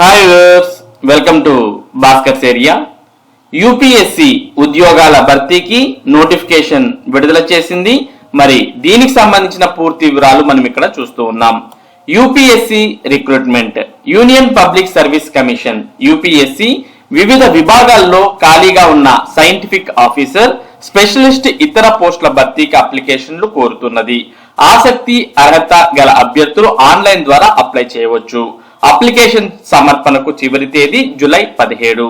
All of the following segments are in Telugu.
Hi viewers, welcome to Bhaskar's area. UPSC ఉద్యోగాల భర్తీకి నోటిఫికేషన్ విడుదల చేసింది. మరి దీనికి సంబంధించిన పూర్తి వివరాలు మనం ఇక్కడ చూస్తూ ఉన్నాం. UPSC recruitment, union public service commission UPSC వివిధ విభాగాల్లో ఖాళీగా ఉన్న సైంటిఫిక్ ఆఫీసర్, స్పెషలిస్ట్ ఇతర పోస్టుల భర్తీకి అప్లికేషన్లు కోరుతున్నది. ఆసక్తి అర్హత గల అభ్యర్థులు ఆన్లైన్ ద్వారా అప్లై చేయవచ్చు. అప్లికేషన్ సమర్పణకు చివరి తేదీ జూలై 17.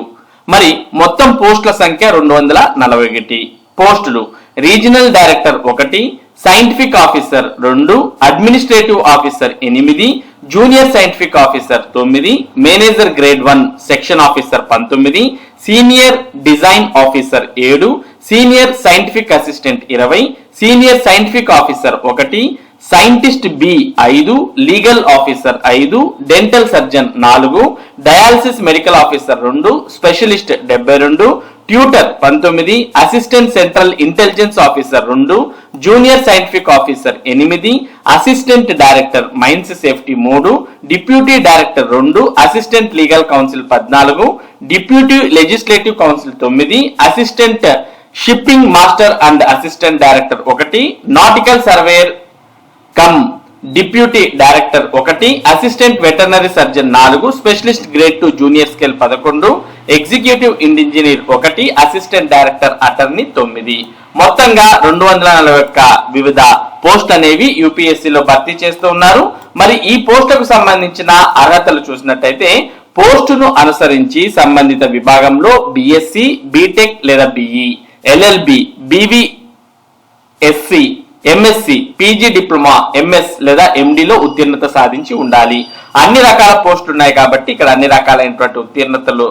మరి మొత్తం పోస్టుల సంఖ్య 241. పోస్టులు: regional director 1, scientific officer 2, administrative officer 8, junior scientific officer 9, manager grade 1 section officer 19, senior design officer 7, senior scientific assistant 20, senior scientific officer 1, scientist B 5, legal officer 5, dental surgeon 4, dialysis medical officer 2, specialist 72, tutor 19, assistant central intelligence officer 2, junior scientific officer 8, assistant director mines safety 3, deputy director 2, assistant legal council 14, deputy legislative council 9, assistant shipping master and assistant director 1, nautical surveyor come deputy director 1, assistant veterinary surgeon 4, specialist grade 2 junior scale 11, executive engineer 1, assistant director attorney 9. మొత్తంగా 241 వివిధ పోస్టులు అనేవి యూపీఎస్సీలో భర్తీ చేస్తూ ఉన్నారు. మరి ఈ పోస్టులకు సంబంధించిన అర్హతలు చూసినట్టయితే పోస్టును అనుసరించి సంబంధిత విభాగంలో బీఎస్సీ, బీటెక్ లేదా BE, LLB, BVSc, MSc, PG diploma, MS లేదా ఎండిలో ఉత్తీర్ణత సాధించి ఉండాలి. అన్ని రకాల పోస్టులు ఉన్నాయి కాబట్టి ఇక్కడ అన్ని రకాలైనటువంటి ఉత్తీర్ణతలు,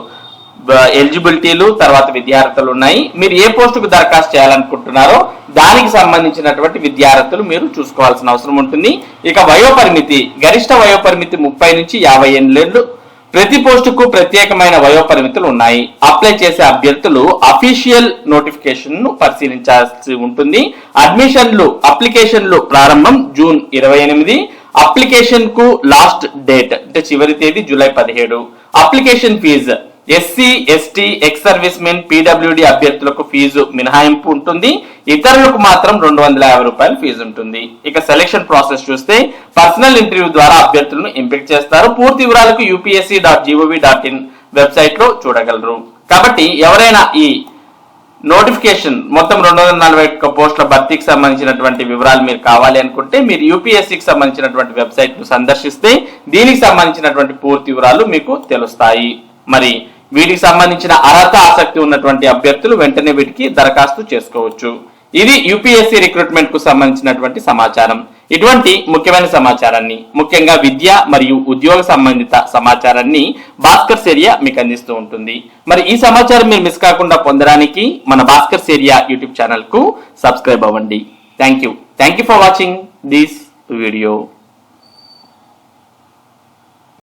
ఎలిజిబిలిటీలు, తర్వాత విద్యార్హతలు ఉన్నాయి. మీరు ఏ పోస్టుకు దరఖాస్తు చేయాలనుకుంటున్నారో దానికి సంబంధించినటువంటి విద్యార్హతలు మీరు చూసుకోవాల్సిన అవసరం ఉంటుంది. ఇక వయోపరిమితి, గరిష్ట వయోపరిమితి 30 నుంచి 50 ఏళ్ళు. ప్రతి పోస్టుకు ప్రత్యేకమైన వయోపరిమితులు ఉన్నాయి. అప్లై చేసే అభ్యర్థులు అఫీషియల్ నోటిఫికేషన్ ను పరిశీలించాల్సి ఉంటుంది. అప్లికేషన్లు ప్రారంభం జూన్ 28. అప్లికేషన్ కు లాస్ట్ డేట్ అంటే చివరి తేదీ July 17. Application fee: SC, ST, ex servicemen, PWD అభ్యర్థులకు ఫీజు మినహాయింపు ఉంటుంది. ఇతరులకు మాత్రం 250 రూపాయలు ఫీజు ఉంటుంది. ఇక సెలక్షన్ ప్రాసెస్ చూస్తే పర్సనల్ ఇంటర్వ్యూ ద్వారా అభ్యర్థులను ఎంపిక చేస్తారు. పూర్తి వివరాలకు upsc.gov.in వెబ్సైట్ లో చూడగలరు. కాబట్టి ఎవరైనా ఈ నోటిఫికేషన్ మొత్తం 241 పోస్టుల భర్తీకి సంబంధించినటువంటి వివరాలు మీరు కావాలి అనుకుంటే మీరు యూపీఎస్సీకి సంబంధించినటువంటి వెబ్సైట్ ను సందర్శిస్తే దీనికి సంబంధించినటువంటి పూర్తి వివరాలు మీకు తెలుస్తాయి. మరి వీటికి సంబంధించిన అర్హత, ఆసక్తి ఉన్నటువంటి అభ్యర్థులు వెంటనే వీటికి దరఖాస్తు చేసుకోవచ్చు. ఇది యూపీఎస్సీ రిక్రూట్మెంట్ కు సంబంధించినటువంటి సమాచారం. ఇటువంటి ముఖ్యమైన సమాచారాన్ని, ముఖ్యంగా విద్య మరియు ఉద్యోగ సంబంధిత సమాచారాన్ని భాస్కర్స్ ఏరియా మీకు అందిస్తూ ఉంటుంది. మరి ఈ సమాచారం మీరు మిస్ కాకుండా పొందడానికి మన భాస్కర్స్ ఏరియా యూట్యూబ్ ఛానల్ కు సబ్స్క్రైబ్ అవ్వండి. Thank you for watching this video.